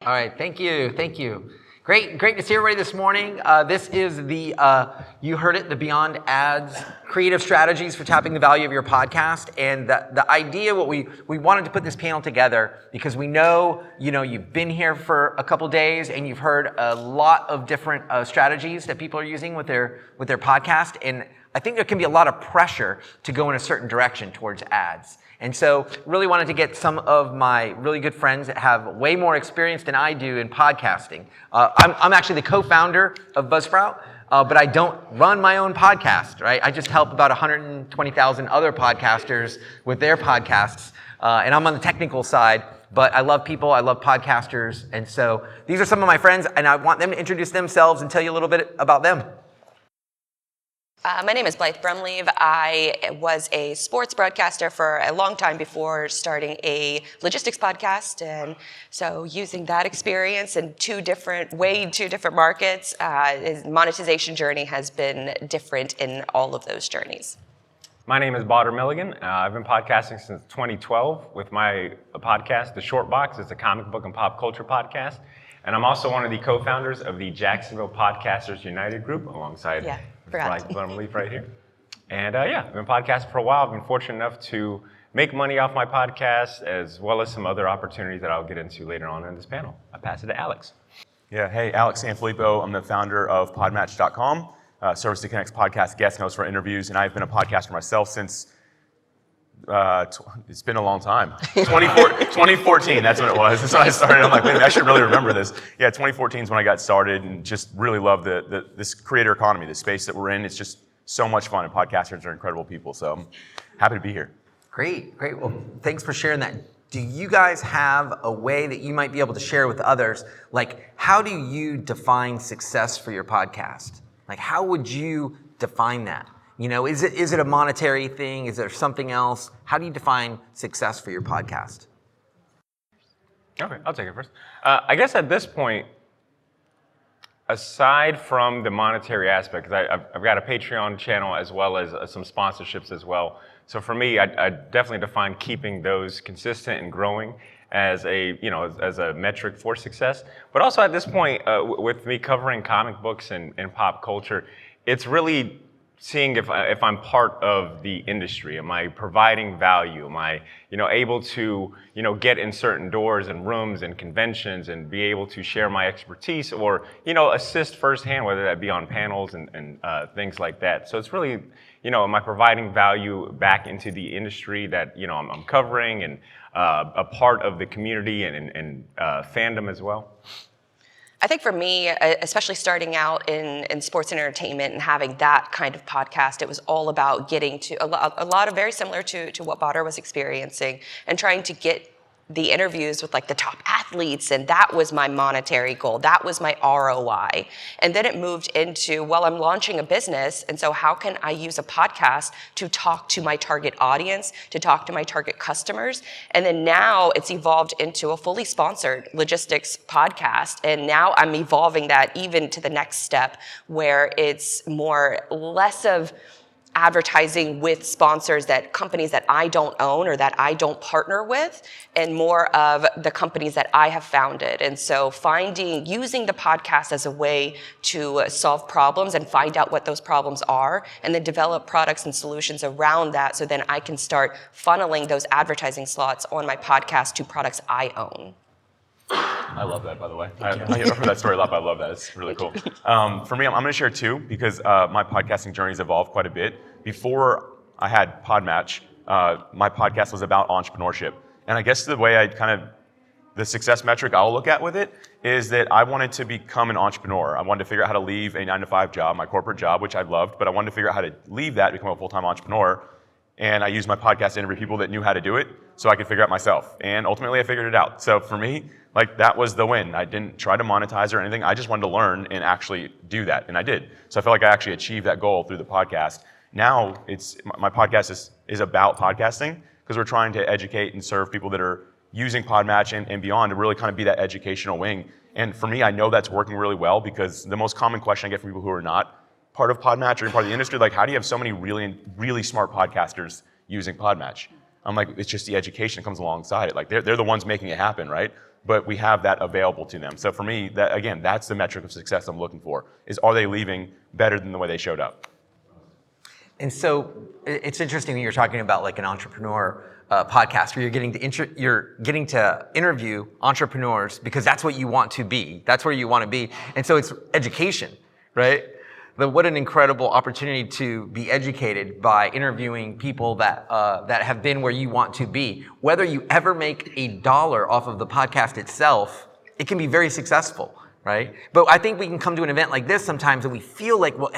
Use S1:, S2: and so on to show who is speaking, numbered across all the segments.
S1: All right, thank you. Great to see everybody this morning. This is the, you heard it, the Beyond Ads creative strategies for tapping the value of your podcast. And the idea, what we wanted to put this panel together because we know, you've been here for a couple days and you've heard a lot of different strategies that people are using with their podcast. And I think there can be a lot of pressure to go in a certain direction towards ads. And so really wanted to get some of my really good friends that have way more experience than I do in podcasting. I'm actually the co-founder of Buzzsprout, but I don't run my own podcast, right? I just help about 120,000 other podcasters with their podcasts. And I'm on the technical side, but I love people, I love podcasters. And so these are some of my friends, and I want them to introduce themselves and tell you a little bit about them.
S2: My name is Badr Blythe. I was a sports broadcaster for a long time before starting a logistics podcast, and so using that experience in two different markets, his monetization journey has been different in all of those journeys.
S3: My name is Badr Milligan. I've been podcasting since 2012 with my podcast, The Short Box. It's a comic book and pop culture podcast. And I'm also one of the co-founders of the Jacksonville Podcasters United group alongside Badr Blythe right here. And I've been podcasting for a while. I've been fortunate enough to make money off my podcast as well as some other opportunities that I'll get into later on in this panel. I pass it to Alex.
S4: Yeah, hey, Alex Sanfilippo. I'm the founder of PodMatch.com, service that connects podcast guest hosts for interviews. And I've been a podcaster myself since it's been a long time. 2014, that's when it was. That's when I started. I'm like, man, I should really remember this. Yeah, 2014 is when I got started and just really love this creator economy, the space that we're in. It's just so much fun, and podcasters are incredible people. So I'm happy to be here.
S1: Great. Well, thanks for sharing that. Do you guys have a way that you might be able to share with others? Like, how do you define success for your podcast? Like, how would you define that? Is it a monetary thing? Is there something else? How do you define success for your podcast?
S3: Okay, I'll take it first. I guess at this point, aside from the monetary aspect, because I've got a Patreon channel as well as some sponsorships as well. So for me, I definitely define keeping those consistent and growing as a metric for success. But also at this point, with me covering comic books and pop culture, it's really seeing if I'm part of the industry. Am I providing value? Am I, able to, get in certain doors and rooms and conventions and be able to share my expertise or, assist firsthand, whether that be on panels and things like that. So it's really, am I providing value back into the industry that, I'm covering and a part of the community and fandom as well?
S2: I think for me, especially starting out in sports and entertainment and having that kind of podcast, it was all about getting to a lot of very similar to what Badr was experiencing and trying to get the interviews with like the top athletes, and that was my monetary goal. That was my ROI. And then it moved into, well, I'm launching a business, and so how can I use a podcast to talk to my target audience, to talk to my target customers? And then now it's evolved into a fully sponsored logistics podcast, and now I'm evolving that even to the next step where it's less of advertising with sponsors that companies that I don't own or that I don't partner with, and more of the companies that I have founded. And so using the podcast as a way to solve problems and find out what those problems are, and then develop products and solutions around that, so then I can start funneling those advertising slots on my podcast to products I own.
S4: I love that, by the way. I heard that story a lot, but I love that. It's really cool. For me, I'm going to share two because my podcasting journey has evolved quite a bit. Before I had PodMatch, my podcast was about entrepreneurship. And I guess the way the success metric I'll look at with it is that I wanted to become an entrepreneur. I wanted to figure out how to leave a 9-to-5 job, my corporate job, which I loved, but I wanted to figure out how to leave that, become a full-time entrepreneur. And I used my podcast to interview people that knew how to do it so I could figure out myself. And ultimately I figured it out. So for me, that was the win. I didn't try to monetize or anything. I just wanted to learn and actually do that. And I did. So I feel like I actually achieved that goal through the podcast. Now my podcast is about podcasting because we're trying to educate and serve people that are using PodMatch and beyond to really kind of be that educational wing. And for me, I know that's working really well because the most common question I get from people who are not part of PodMatch or part of the industry, like, how do you have so many really, really smart podcasters using PodMatch? I'm like, it's just the education that comes alongside it. Like, they're the ones making it happen, right? but we have that available to them. So for me, that again, that's the metric of success I'm looking for, is are they leaving better than the way they showed up?
S1: And so it's interesting when you're talking about like an entrepreneur podcast where you're getting to interview entrepreneurs because that's what you want to be. That's where you want to be. And so it's education, right? What an incredible opportunity to be educated by interviewing people that have been where you want to be. Whether you ever make $1 off of the podcast itself, it can be very successful, right? But I think we can come to an event like this sometimes and we feel like, well,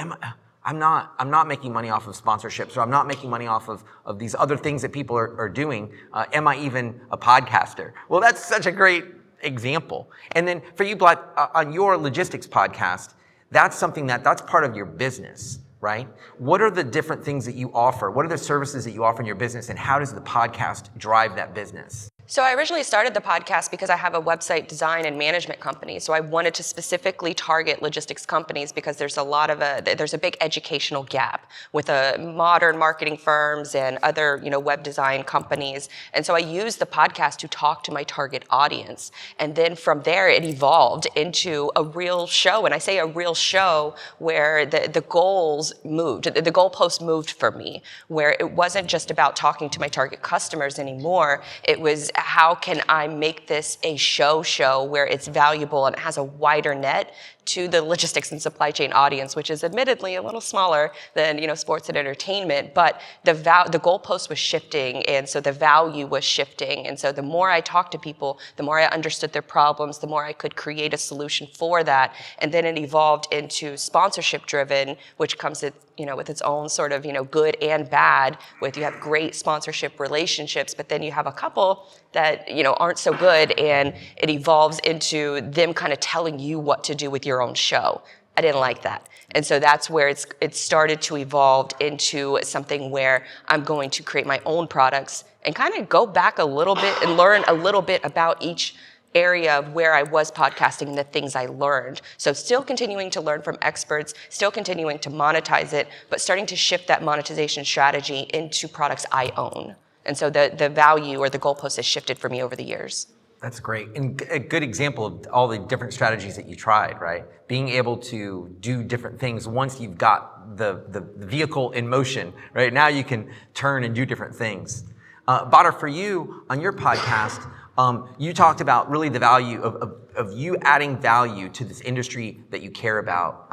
S1: I'm not making money off of sponsorships, or I'm not making money off of these other things that people are doing. Am I even a podcaster? Well, that's such a great example. And then for you, Blythe, on your logistics podcast, that's something that's part of your business, right? What are the different things that you offer? What are the services that you offer in your business, and how does the podcast drive that business?
S2: So I originally started the podcast because I have a website design and management company. So I wanted to specifically target logistics companies because there's a big educational gap with modern marketing firms and other web design companies. And so I used the podcast to talk to my target audience. And then from there it evolved into a real show. And I say a real show where the goals moved, the goalpost moved for me, where it wasn't just about talking to my target customers anymore. It was, how can I make this a show where it's valuable and it has a wider net to the logistics and supply chain audience, which is admittedly a little smaller than sports and entertainment, but the goalpost was shifting, and so the value was shifting. And so the more I talked to people, the more I understood their problems, the more I could create a solution for that. And then it evolved into sponsorship driven, which comes with its own sort of good and bad. With you have great sponsorship relationships, but then you have a couple that aren't so good, and it evolves into them kind of telling you what to do with your own show. I didn't like that. And so that's where it started to evolve into something where I'm going to create my own products and kind of go back a little bit and learn a little bit about each area of where I was podcasting and the things I learned. So still continuing to learn from experts, still continuing to monetize it, but starting to shift that monetization strategy into products I own. And so the value or the goalpost has shifted for me over the years.
S1: That's great. And a good example of all the different strategies that you tried, right? Being able to do different things once you've got the vehicle in motion, right? Now you can turn and do different things. Badr, for you, on your podcast, you talked about really the value of you adding value to this industry that you care about.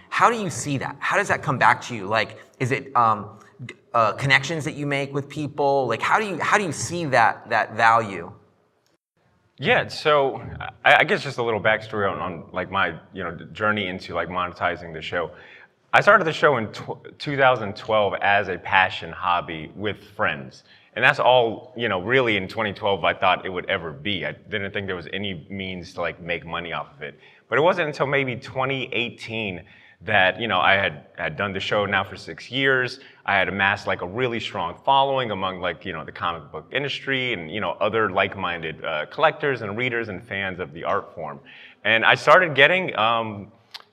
S1: How do you see that? How does that come back to you? Like, is it connections that you make with people? Like, how do you see that value?
S3: Yeah, so I guess just a little backstory on like my journey into like monetizing the show. I started the show in 2012 as a passion hobby with friends. And that's all, really in 2012 I thought it would ever be. I didn't think there was any means to like make money off of it. But it wasn't until maybe 2018 that, I had done the show now for 6 years. I had amassed like a really strong following among like, the comic book industry and, other like-minded collectors and readers and fans of the art form. And I started getting,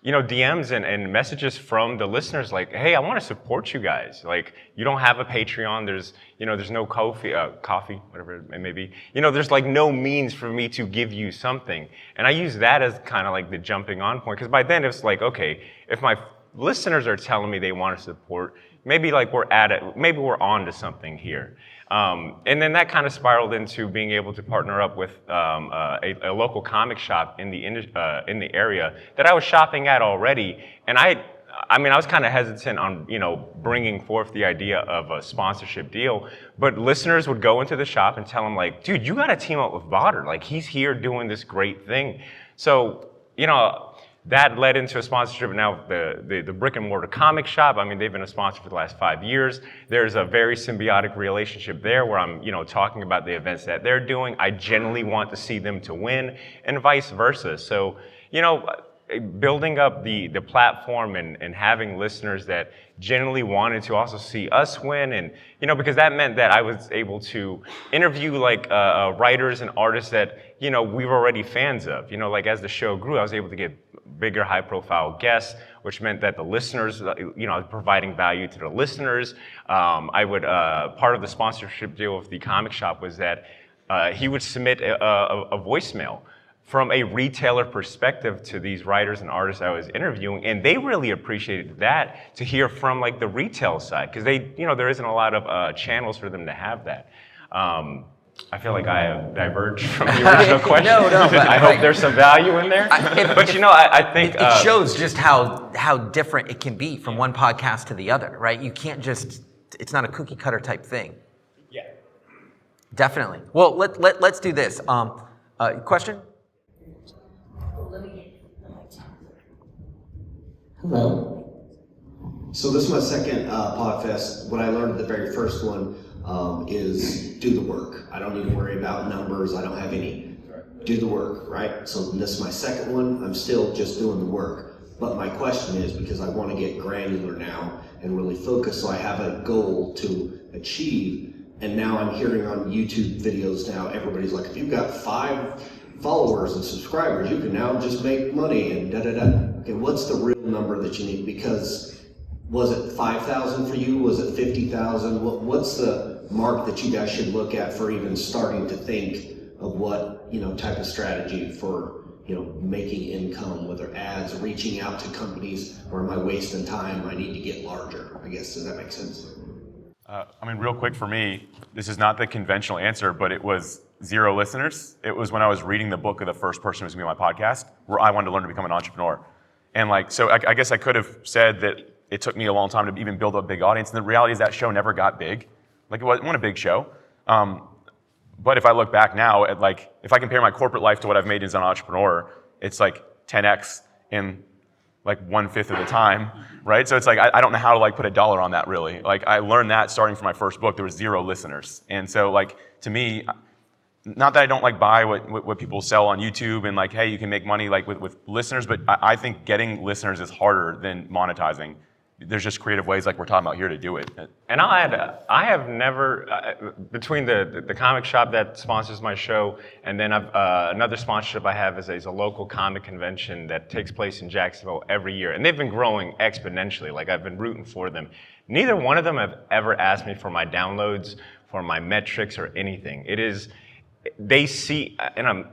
S3: DMs and messages from the listeners like, hey, I want to support you guys. Like, you don't have a Patreon. There's no coffee, whatever it may be. There's like no means for me to give you something. And I use that as kind of like the jumping on point. Because by then it's like, okay, if my listeners are telling me they want to support, maybe like maybe we're on to something here. And then that kind of spiraled into being able to partner up with a local comic shop in the area that I was shopping at already. And I was kind of hesitant on, bringing forth the idea of a sponsorship deal, but listeners would go into the shop and tell them like, dude, you got to team up with Badr. Like, he's here doing this great thing. So, that led into a sponsorship. Now the brick and mortar comic shop, they've been a sponsor for the last 5 years. There's a very symbiotic relationship there where I'm, talking about the events that they're doing. I generally want to see them to win, and vice versa. So, building up the platform and having listeners that generally wanted to also see us win, and because that meant that I was able to interview like writers and artists that we were already fans of. Like as the show grew, I was able to get bigger, high-profile guests, which meant that the listeners, providing value to the listeners. I would part of the sponsorship deal with the comic shop was that he would submit a voicemail from a retailer perspective to these writers and artists I was interviewing, and they really appreciated that, to hear from like the retail side, because there isn't a lot of channels for them to have that. I feel like I have diverged from the original question.
S1: No, but
S3: I hope there's some value in there. I think
S1: it shows just how different it can be from one podcast to the other, right? You can't just, it's not a cookie cutter type thing.
S3: Yeah.
S1: Definitely. Well, let's do this. Question?
S5: Hello. So this is my second Podfest. What I learned at the very first one is do the work. I don't need to worry about numbers. I don't have any. Do the work, right? So this is my second one. I'm still just doing the work. But my question is, because I want to get granular now and really focus, so I have a goal to achieve. And now I'm hearing on YouTube videos now, everybody's like, if you've got 5 followers and subscribers, you can now just make money and da-da-da. Okay, what's the real number that you need? Because was it 5,000 for you? Was it 50,000? What's the mark that you guys should look at for even starting to think of what, type of strategy for, making income, whether ads, reaching out to companies, or am I wasting time? I need to get larger, I guess. Does that make sense?
S4: Real quick for me, this is not the conventional answer, but it was 0 listeners. It was when I was reading the book of the first person who was going to be on my podcast, where I wanted to learn to become an entrepreneur. And I guess I could have said that it took me a long time to even build a big audience. And the reality is that show never got big. It wasn't a big show. But if I look back now at if I compare my corporate life to what I've made as an entrepreneur, it's 10x in 1/5 of the time, right? So it's I don't know how to put a dollar on that really. I learned that starting from my first book, there was 0 listeners. And so to me, not that I don't buy what people sell on YouTube and hey, you can make money with listeners, but I think getting listeners is harder than monetizing. There's just creative ways we're talking about here to do it.
S3: And I'll add, I have never, between the comic shop that sponsors my show, and then another sponsorship I have is a local comic convention that takes place in Jacksonville every year. And they've been growing exponentially. I've been rooting for them. Neither one of them have ever asked me for my downloads, for my metrics, or anything. It is, they see, and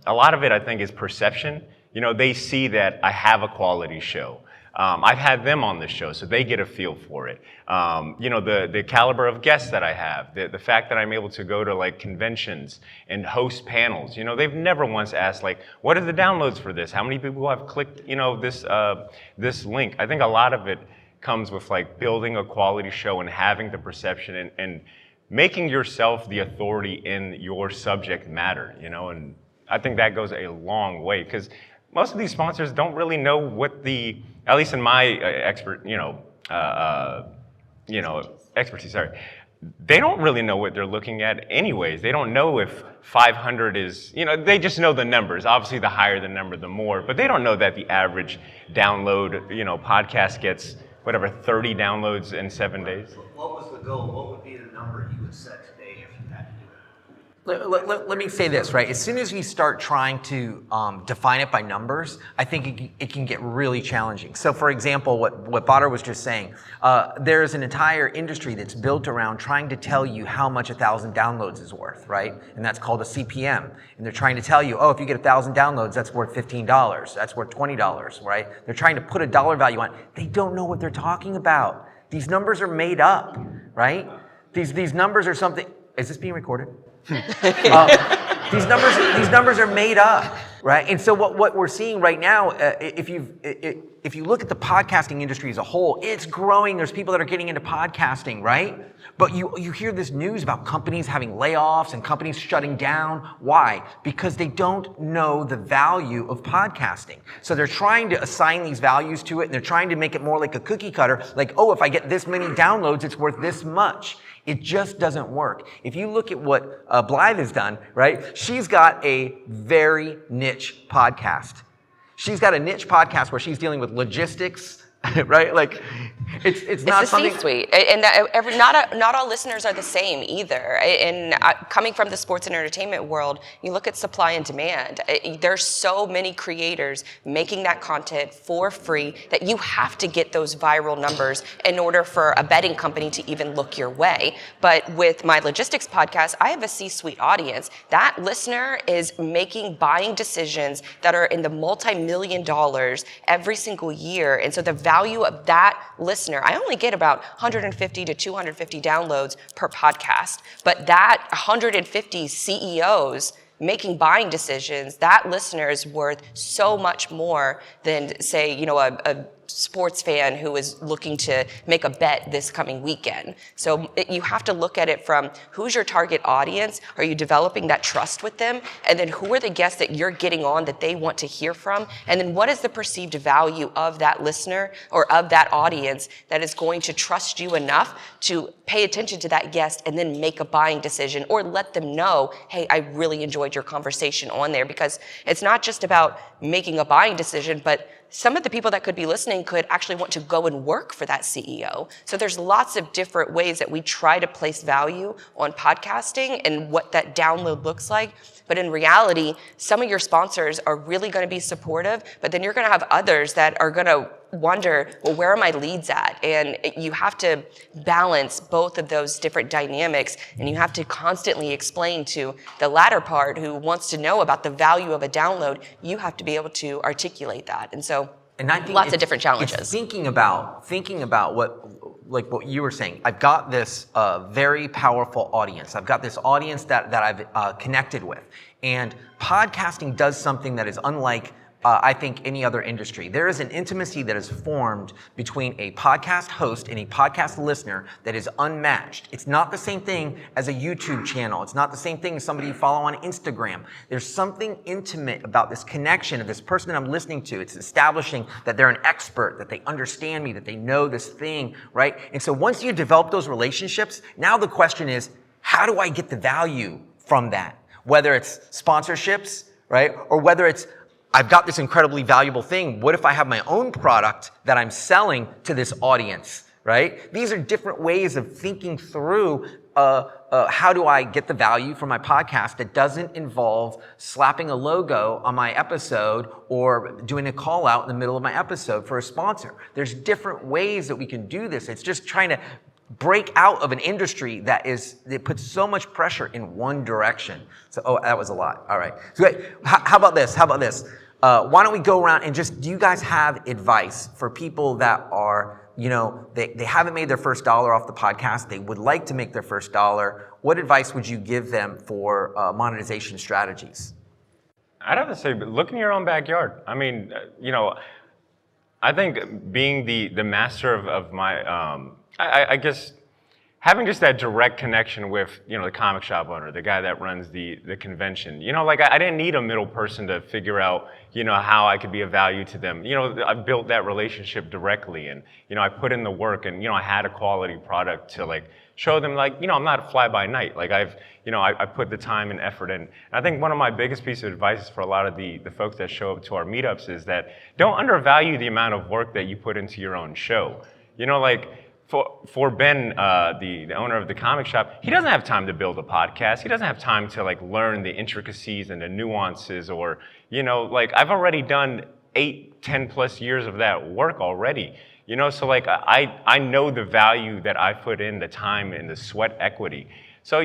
S3: a lot of it I think is perception. They see that I have a quality show. I've had them on the show, so they get a feel for it. The caliber of guests that I have, the fact that I'm able to go to conventions and host panels. They've never once asked what are the downloads for this? How many people have clicked this link? I think a lot of it comes with building a quality show and having the perception and making yourself the authority in your subject matter. And I think that goes a long way, because most of these sponsors don't really know what at least in my expertise, sorry, they don't really know what they're looking at anyways. They don't know if 500 is, they just know the numbers. Obviously, the higher the number, the more, but they don't know that the average download, podcast gets, 30 downloads in 7 days.
S5: What was the goal? What would be the number you would set today if you had to do it?
S1: Let me say this, right? As soon as we start trying to define it by numbers, I think it can get really challenging. So for example, what Badr was just saying, there's an entire industry that's built around trying to tell you how much 1,000 downloads is worth, right? And that's called a CPM. And they're trying to tell you, if you get 1,000 downloads, that's worth $15, that's worth $20, right? They're trying to put a dollar value on it. They don't know what they're talking about. These numbers are made up, right? These numbers are something. Is this being recorded? These numbers are made up, right? And so what we're seeing right now, if you look at the podcasting industry as a whole, it's growing. There's people that are getting into podcasting, right? But you hear this news about companies having layoffs and companies shutting down. Why? Because they don't know the value of podcasting. So they're trying to assign these values to it, and they're trying to make it more like a cookie cutter, if I get this many downloads, it's worth this much. It just doesn't work. If you look at what Blythe has done, right? She's got a very niche podcast. She's got a niche podcast where she's dealing with logistics, right? Like, it's not
S2: the
S1: something.
S2: C-suite, and not all listeners are the same either. And coming from the sports and entertainment world, you look at supply and demand. There's so many creators making that content for free that you have to get those viral numbers in order for a betting company to even look your way. But with my logistics podcast, I have a C-suite audience. That listener is making buying decisions that are in the multi-million dollars every single year, and so the value of that listener, I only get about 150 to 250 downloads per podcast, but that 150 CEOs making buying decisions, that listener is worth so much more than, say, a sports fan who is looking to make a bet this coming weekend. So you have to look at it from who's your target audience, are you developing that trust with them, and then who are the guests that you're getting on that they want to hear from, and then what is the perceived value of that listener or of that audience that is going to trust you enough to pay attention to that guest and then make a buying decision, or let them know, hey, I really enjoyed your conversation on there. Because it's not just about making a buying decision, but some of the people that could be listening could actually want to go and work for that CEO. So there's lots of different ways that we try to place value on podcasting and what that download looks like. But in reality, some of your sponsors are really going to be supportive, but then you're going to have others that are going to wonder, well, where are my leads at? And you have to balance both of those different dynamics, and you have to constantly explain to the latter part who wants to know about the value of a download, you have to be able to articulate that. And so
S1: And I think
S2: lots of different challenges.
S1: It's thinking about what you were saying. I've got this very powerful audience. I've got this audience that I've connected with. And podcasting does something that is unlike I think any other industry. There is an intimacy that is formed between a podcast host and a podcast listener that is unmatched. It's not the same thing as a YouTube channel. It's not the same thing as somebody you follow on Instagram. There's something intimate about this connection of this person that I'm listening to. It's establishing that they're an expert, that they understand me, that they know this thing, right? And so once you develop those relationships, now the question is, how do I get the value from that? Whether it's sponsorships, right? Or whether it's I've got this incredibly valuable thing. What if I have my own product that I'm selling to this audience, right? These are different ways of thinking through how do I get the value from my podcast that doesn't involve slapping a logo on my episode or doing a call out in the middle of my episode for a sponsor. There's different ways that we can do this. It's just trying to break out of an industry that puts so much pressure in one direction. So, that was a lot. All right. So, wait, how about this? Why don't we go around and do you guys have advice for people that are, they haven't made their first dollar off the podcast, they would like to make their first dollar. What advice would you give them for monetization strategies?
S3: I'd have to say, look in your own backyard. I mean, I think being the master of my, I guess having just that direct connection with, the comic shop owner, the guy that runs the convention, I didn't need a middle person to figure out, how I could be of value to them. I built that relationship directly, and, I put in the work, and, I had a quality product to show them, I'm not a fly by night. I put the time and effort in. And I think one of my biggest pieces of advice for a lot of the folks that show up to our meetups is that don't undervalue the amount of work that you put into your own show. For Ben, the owner of the comic shop, he doesn't have time to build a podcast. He doesn't have time to learn the intricacies and the nuances, or I've already done 10 plus years of that work already. So I know the value that I put in, the time and the sweat equity. So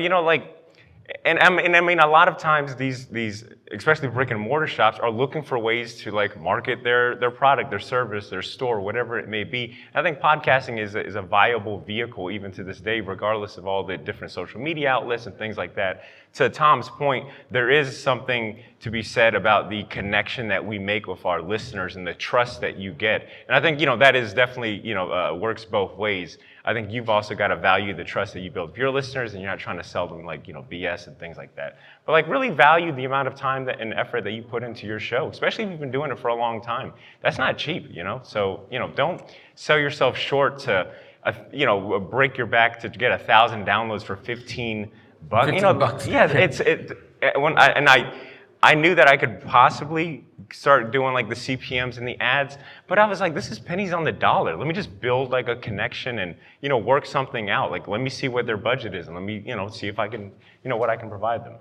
S3: and I mean a lot of times these especially brick and mortar shops are looking for ways to market their product, their service, their store, whatever it may be. And I think podcasting is a viable vehicle even to this day, regardless of all the different social media outlets and things like that. To Tom's point, there is something to be said about the connection that we make with our listeners and the trust that you get. And I think that is definitely works both ways. I think you've also got to value the trust that you build with your listeners, and you're not trying to sell them BS and things like that. But really value the amount of time and effort that you put into your show, especially if you've been doing it for a long time. That's not cheap, So don't sell yourself short to break your back to get 1,000 downloads for $15.
S1: $15.
S3: Yeah, I knew that I could possibly start doing like the CPMs and the ads, but I was like, this is pennies on the dollar. Let me just build like a connection and, work something out. Like, let me see what their budget is and let me, see if I can, what I can provide them.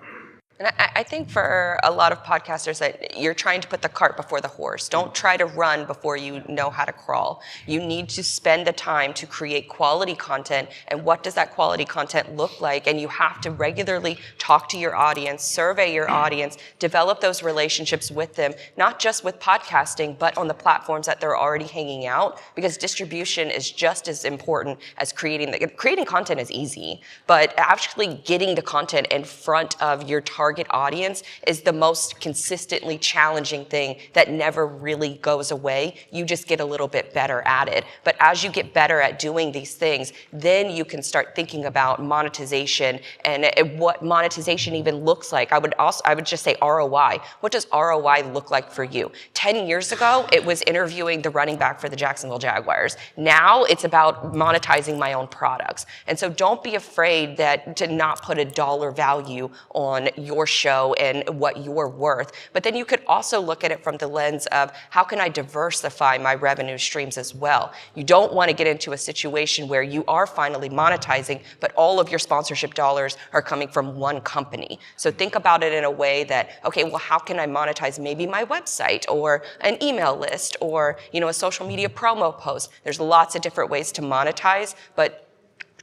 S2: And I think for a lot of podcasters that you're trying to put the cart before the horse. Don't try to run before you know how to crawl. You need to spend the time to create quality content. And what does that quality content look like? And you have to regularly talk to your audience, survey your audience, develop those relationships with them, not just with podcasting, but on the platforms that they're already hanging out, because distribution is just as important as creating content is easy, but actually getting the content in front of your target audience is the most consistently challenging thing that never really goes away. You just get a little bit better at it. But as you get better at doing these things, then you can start thinking about monetization and what monetization even looks like. I would just say ROI. What does ROI look like for you? 10 years ago, it was interviewing the running back for the Jacksonville Jaguars. Now it's about monetizing my own products. And so don't be afraid to not put a dollar value on your show and what you're worth. But then you could also look at it from the lens of how can I diversify my revenue streams as well? You don't want to get into a situation where you are finally monetizing, but all of your sponsorship dollars are coming from one company. So think about it in a way that, okay, well, how can I monetize maybe my website or an email list or, a social media promo post? There's lots of different ways to monetize, but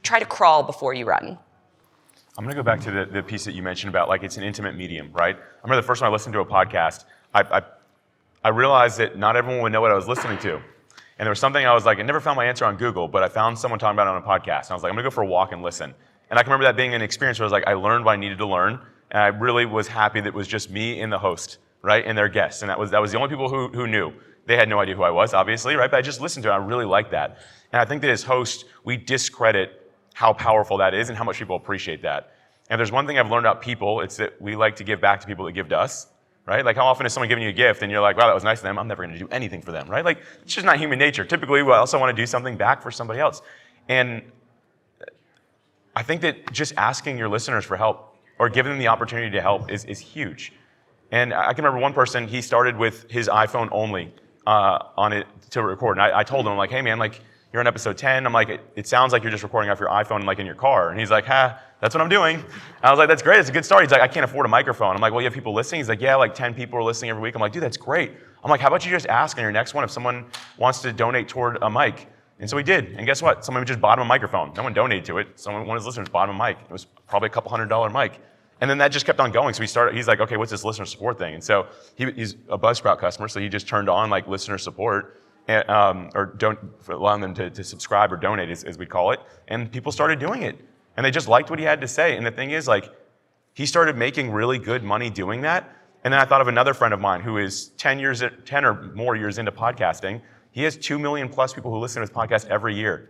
S2: try to crawl before you run.
S4: I'm going to go back to the piece that you mentioned about like it's an intimate medium, right? I remember the first time I listened to a podcast, I realized that not everyone would know what I was listening to. And there was something I was like, I never found my answer on Google, but I found someone talking about it on a podcast. And I was like, I'm going to go for a walk and listen. And I can remember that being an experience where I was like, I learned what I needed to learn. And I really was happy that it was just me and the host, right? And their guests. And that was the only people who knew. They had no idea who I was, obviously, right? But I just listened to it. I really liked that. And I think that as hosts, we discredit how powerful that is and how much people appreciate that. And if there's one thing I've learned about people, it's that we like to give back to people that give to us, right? Like how often is someone giving you a gift and you're like, wow, that was nice of them. I'm never going to do anything for them, right? Like it's just not human nature. Typically, we also want to do something back for somebody else. And I think that just asking your listeners for help or giving them the opportunity to help is huge. And I can remember one person, he started with his iPhone only on it to record. And I told him, like, hey man, like you're on episode 10. I'm like, it sounds like you're just recording off your iPhone like in your car. And he's like, that's what I'm doing. And I was like, that's great. It's a good start. He's like, I can't afford a microphone. I'm like, well, you have people listening? He's like, yeah, like 10 people are listening every week. I'm like, dude, that's great. I'm like, how about you just ask on your next one if someone wants to donate toward a mic? And so he did. And guess what? Someone just bought him a microphone. No one donated to it. One of his listeners bought him a mic. It was probably a couple $100 mic. And then that just kept on going. So he's like, okay, what's this listener support thing? And so he's a Buzzsprout customer. So he just turned on like listener support. Or allowing them to subscribe or donate, as we call it, and people started doing it, and they just liked what he had to say. And the thing is, like, he started making really good money doing that. And then I thought of another friend of mine who is 10 or more years into podcasting. He has 2 million plus people who listen to his podcast every year.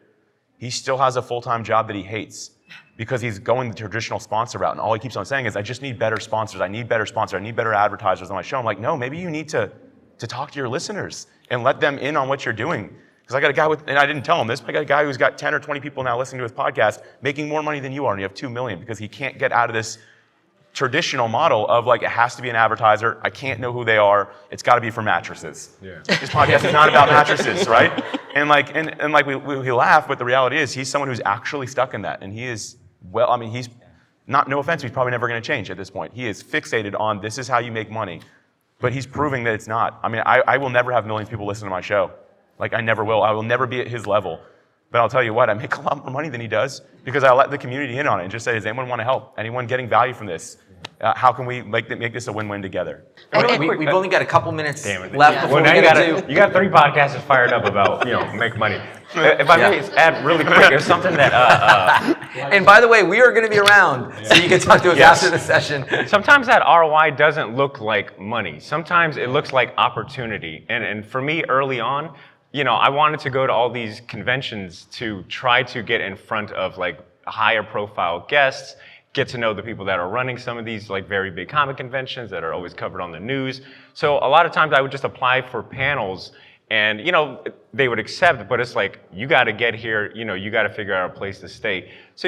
S4: He still has a full-time job that he hates because he's going the traditional sponsor route, and all he keeps on saying is, I just need better sponsors. I need better sponsors. I need better advertisers on my show. I'm like, no, maybe you need to talk to your listeners and let them in on what you're doing. Because I got a guy and I didn't tell him this, but I got a guy who's got 10 or 20 people now listening to his podcast, making more money than you are, and you have 2 million because he can't get out of this traditional model of like, it has to be an advertiser. I can't know who they are. It's got to be for mattresses. Yeah. This podcast is not about mattresses, right? And we laugh, but the reality is he's someone who's actually stuck in that. And he is, he's not, no offense, he's probably never going to change at this point. He is fixated on this is how you make money. But he's proving that it's not. I will never have millions of people listen to my show. Like, I never will. I will never be at his level. But I'll tell you what, I make a lot more money than he does because I let the community in on it and just say, does anyone want to help? Anyone getting value from this? How can we make this a win-win together?
S1: We've only got a couple minutes left before
S3: you got 3 podcasters fired up about, make money. If I may add really quick, there's something that...
S1: And by the way, we are going to be around, so you can talk to us after the session.
S3: Sometimes that ROI doesn't look like money. Sometimes it looks like opportunity. And for me, early on, I wanted to go to all these conventions to try to get in front of like higher profile guests, get to know the people that are running some of these like very big comic conventions that are always covered on the news. So a lot of times I would just apply for panels and, they would accept, but it's like, you got to get here, you got to figure out a place to stay. So,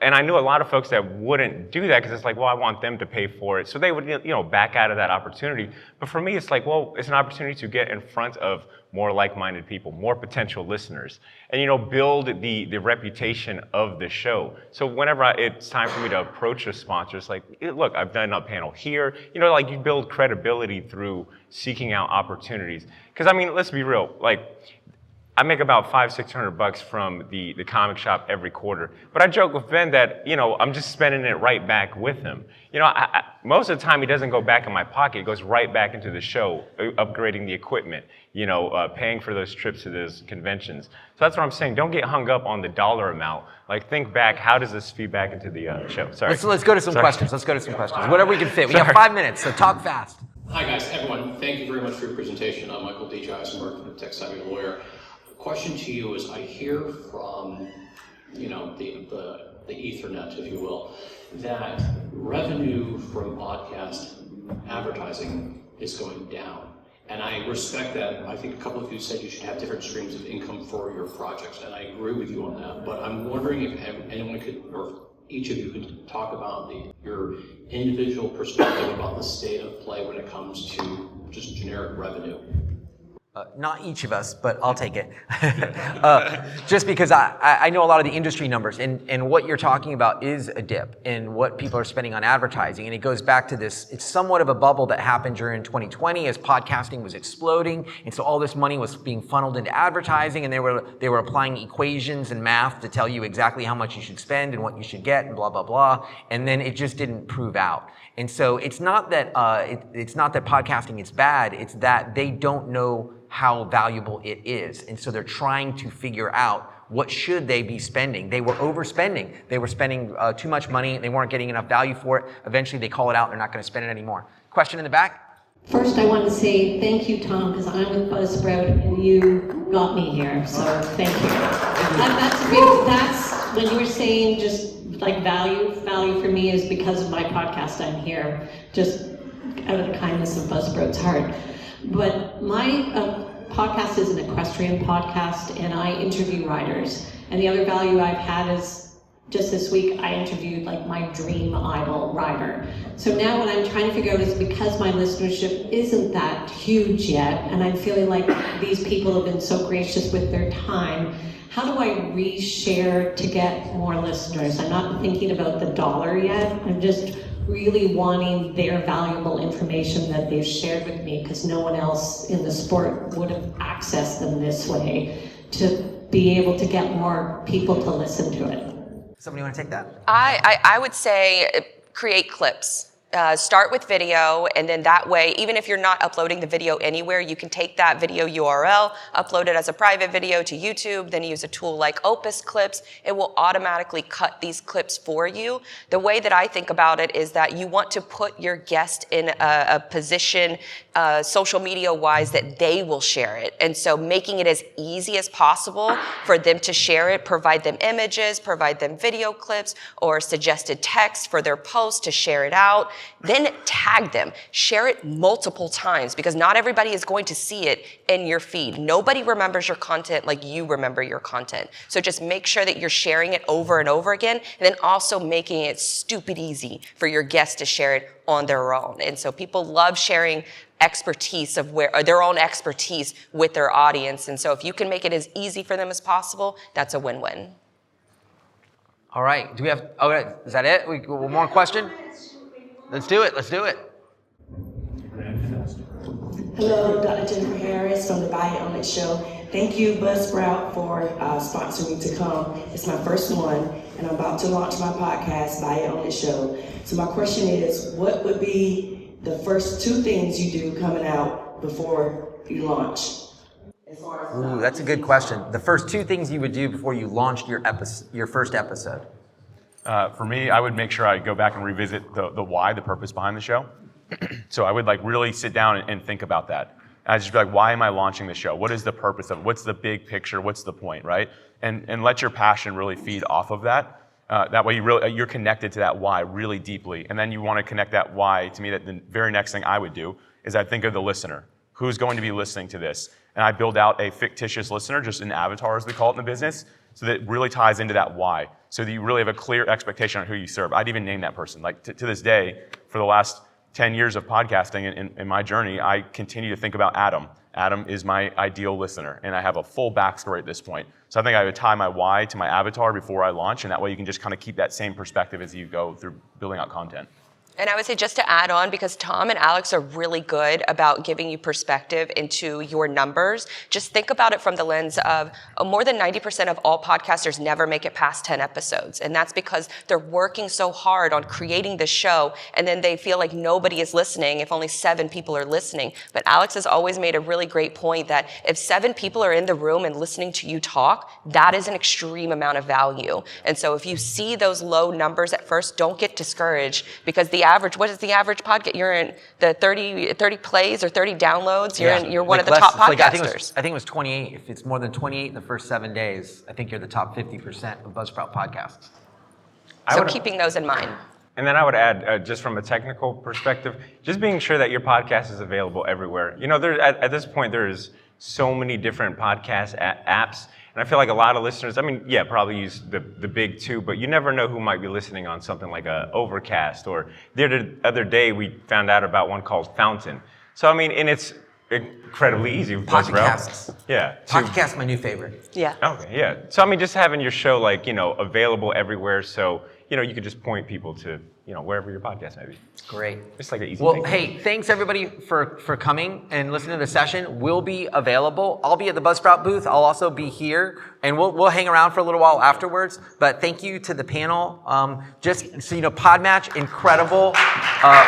S3: and I knew a lot of folks that wouldn't do that because it's like, well, I want them to pay for it. So they would, back out of that opportunity. But for me, it's like, well, it's an opportunity to get in front of more like-minded people, more potential listeners, and, build the reputation of the show. So whenever it's time for me to approach a sponsor, it's like, look, I've done a panel here. Like you build credibility through seeking out opportunities. Because I mean, let's be real, like, I make about $500-600 from the comic shop every quarter. But I joke with Ben that, I'm just spending it right back with him. Most of the time he doesn't go back in my pocket. It goes right back into the show, upgrading the equipment, paying for those trips to those conventions. So that's what I'm saying. Don't get hung up on the dollar amount. Like think back, how does this feed back into the show? Sorry.
S1: Let's go to some questions. Whatever we can fit. We have 5 minutes, so talk fast.
S6: Hi guys, everyone. Thank you very much for your presentation. I'm Michael D. Eisenberg, the Tech Savvy Lawyer. Question to you is, I hear from, the Ethernet, if you will, that revenue from podcast advertising is going down. And I respect that. I think a couple of you said you should have different streams of income for your projects, and I agree with you on that. But I'm wondering if anyone could, or each of you could talk about your individual perspective about the state of play when it comes to just generic revenue.
S1: Not each of us, but I'll take it. Just because I know a lot of the industry numbers, and what you're talking about is a dip in what people are spending on advertising. And it goes back to this, it's somewhat of a bubble that happened during 2020 as podcasting was exploding. And so all this money was being funneled into advertising, and they were applying equations and math to tell you exactly how much you should spend and what you should get and blah, blah, blah. And then it just didn't prove out. And so it's not that podcasting is bad, it's that they don't know how valuable it is. And so they're trying to figure out what should they be spending. They were overspending. They were spending too much money and they weren't getting enough value for it. Eventually they call it out and they're not gonna spend it anymore. Question in the back?
S7: First, I want to say thank you, Tom, because I'm with Buzzsprout and you got me here, so thank you. That's when you were saying just like value for me is because of my podcast. I'm here just out of the kindness of Buzzsprout's heart. But my podcast is an equestrian podcast, and I interview riders. And the other value I've had is just this week I interviewed like my dream idol rider. So now what I'm trying to figure out is, because my listenership isn't that huge yet, and I'm feeling like these people have been so gracious with their time, how do I reshare to get more listeners? I'm not thinking about the dollar yet. I'm just really wanting their valuable information that they've shared with me, because no one else in the sport would have accessed them this way, to be able to get more people to listen to it.
S1: Somebody want to take that?
S2: I would say create clips. Start with video, and then that way, even if you're not uploading the video anywhere, you can take that video URL, upload it as a private video to YouTube, then use a tool like Opus Clips. It will automatically cut these clips for you. The way that I think about it is that you want to put your guest in a position, social media-wise, that they will share it. And so making it as easy as possible for them to share it, provide them images, provide them video clips, or suggested text for their post to share it out. Then tag them, share it multiple times, because not everybody is going to see it in your feed. Nobody remembers your content like you remember your content. So just make sure that you're sharing it over and over again, and then also making it stupid easy for your guests to share it on their own. And so people love sharing expertise of their own expertise with their audience. And so if you can make it as easy for them as possible, that's a win-win.
S1: All right, do we have, is that it? One more question? Let's do it.
S8: Hello, Dr. Jennifer Harris from the Buy It On It Show. Thank you, Buzzsprout, for sponsoring me to come. It's my first one, and I'm about to launch my podcast, Buy It On It Show. So my question is, what would be the first 2 things you do coming out before you launch?
S1: Ooh, that's a good question. The first 2 things you would do before you launched your first episode.
S4: For me, I would make sure I go back and revisit the why, the purpose behind the show. So I would like really sit down and think about that. And I'd just be like, why am I launching the show? What is the purpose of it? What's the big picture? What's the point, right? And let your passion really feed off of that. That way you're connected to that why really deeply. And then you want to connect that why to me. That the very next thing I would do is I'd think of the listener. who's going to be listening to this. And I build out a fictitious listener, just an avatar as we call it in the business, so that it really ties into that why. So that you really have a clear expectation on who you serve. I'd even name that person. Like to this day, for the last 10 years of podcasting in my journey, I continue to think about Adam. Adam is my ideal listener, and I have a full backstory at this point. So I think I would tie my why to my avatar before I launch, and that way you can just kind of keep that same perspective as you go through building out content.
S2: And I would say just to add on, because Tom and Alex are really good about giving you perspective into your numbers, just think about it from the lens of more than 90% of all podcasters never make it past 10 episodes. And that's because they're working so hard on creating the show, and then they feel like nobody is listening if only 7 people are listening. But Alex has always made a really great point that if 7 people are in the room and listening to you talk, that is an extreme amount of value. And so if you see those low numbers at first, don't get discouraged, because the average, what is the average podcast? You're in the 30 plays or 30 downloads. You're one of the top podcasters.
S1: I think it was 28. If it's more than 28 in the first 7 days, I think you're the top 50% of Buzzsprout podcasts.
S2: So keeping those in mind.
S3: And then I would add, just from a technical perspective, just being sure that your podcast is available everywhere. You know, at this point, there's so many different podcast apps. And I feel like a lot of listeners, I mean, yeah, probably use the big 2, but you never know who might be listening on something like Overcast. Or the other day, we found out about one called Fountain. So, I mean, and it's incredibly easy.
S1: Podcasts.
S3: Yeah.
S1: Podcast, my new favorite.
S2: Yeah.
S3: Okay, yeah. So, I mean, just having your show, like, you know, available everywhere, so, you know, you could just point people to, you know, wherever your podcast may be.
S1: Great.
S3: Just like an easy
S1: Well,
S3: thing.
S1: hey, thanks everybody for coming and listening to the session. We'll be available. I'll be at the Buzzsprout booth. I'll also be here, and we'll hang around for a little while afterwards. But thank you to the panel. Just so you know, PodMatch, incredible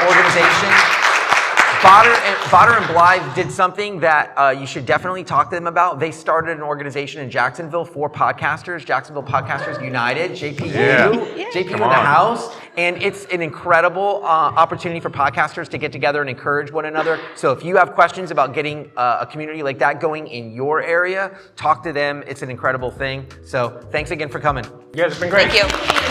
S1: organization. Badr and Blythe did something that you should definitely talk to them about. They started an organization in Jacksonville for podcasters, Jacksonville Podcasters United, JP with the house. And it's an incredible opportunity for podcasters to get together and encourage one another. So if you have questions about getting a community like that going in your area, talk to them. It's an incredible thing. So thanks again for coming.
S3: You guys have been great.
S2: Thank you.